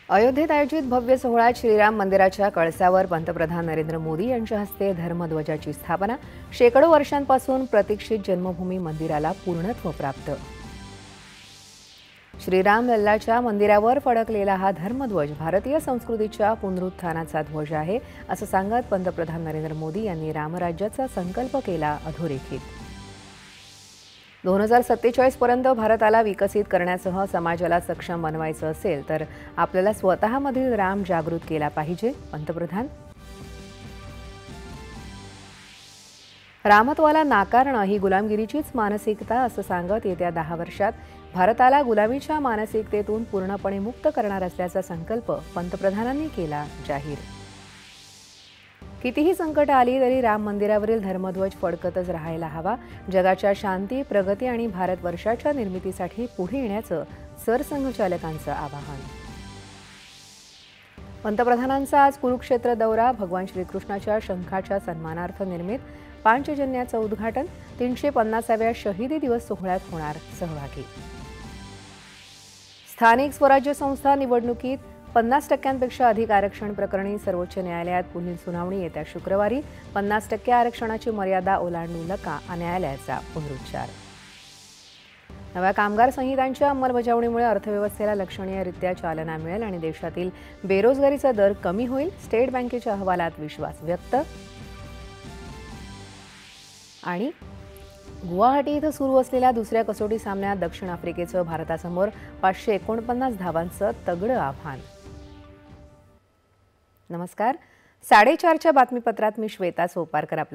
अयोध्येत आयोजित भव्य सोहळ्यात श्रीराम मंदिराच्या कळसावर पंतप्रधान नरेंद्र मोदी यांच्या हस्ते धर्मध्वजाची स्थापना। शेकडो वर्षांपासून प्रतीक्षित जन्मभूमी मंदिराला पूर्णत्व प्राप्त। श्रीराम लल्लाच्या मंदिरावर फडकलेला हा धर्मध्वज भारतीय संस्कृतीच्या पुनरुत्थानाचा ध्वज आहे, असं सांगत पंतप्रधान नरेंद्र मोदी यांनी रामराज्याचा संकल्प केला अधोरेखित। 2047 पर्यंत भारताला विकसित करण्यासह समाजाला सक्षम बनवायचं असेल तर आपल्याला स्वतःमधील राम जागृत केला पाहिजे। पंतप्रधान रामत्वाला नाकारणं ही गुलामगिरीचीच मानसिकता असं सांगत येत्या 10 वर्षात भारताला गुलामीच्या मानसिकतेतून पूर्णपणे मुक्त करणार असल्याचा संकल्प पंतप्रधानांनी केला जाहीर। कितीही संकट आली तरी राम मंदिरावरील धर्मध्वज फडकतच राहायला हवा। जगाच्या शांती, प्रगती आणि भारतवर्षाच्या निर्मितीसाठी पुढे येण्याचं सरसंघचालकांचं आवाहन। पंतप्रधानांचा आज कुरुक्षेत्र दौरा। भगवान श्रीकृष्णाच्या शंखाच्या सन्मानार्थ निर्मित पांचजन्याचं उद्घाटन। 350व्या शहीदी दिवस सोहळ्यात होणार सहभागी। स्थानिक स्वराज्य संस्था निवडणुकीत 50% अधिक आरक्षण प्रकरणी सर्वोच्च न्यायालयात पुढील सुनावणी येत्या शुक्रवारी। 50% आरक्षणाची मर्यादा ओलांडू नका, न्यायालयाचा पुनरुच्चार। नव्या कामगार संहितांच्या अंमलबजावणीमुळे अर्थव्यवस्थेला लक्षणीयरित्या चालना मिळेल आणि देशातील बेरोजगारीचा दर कमी होईल। स्टेट बँकेच्या अहवालात विश्वास व्यक्त। आणि गुवाहाटी इथं सुरू असलेल्या दुसऱ्या कसोटी सामन्यात दक्षिण आफ्रिकेचं भारतासमोर 549 धावांचं तगडं आव्हान। नमस्कार, 4:30च्या बातमीपत्रात मी श्वेता सोपारकर आपल्या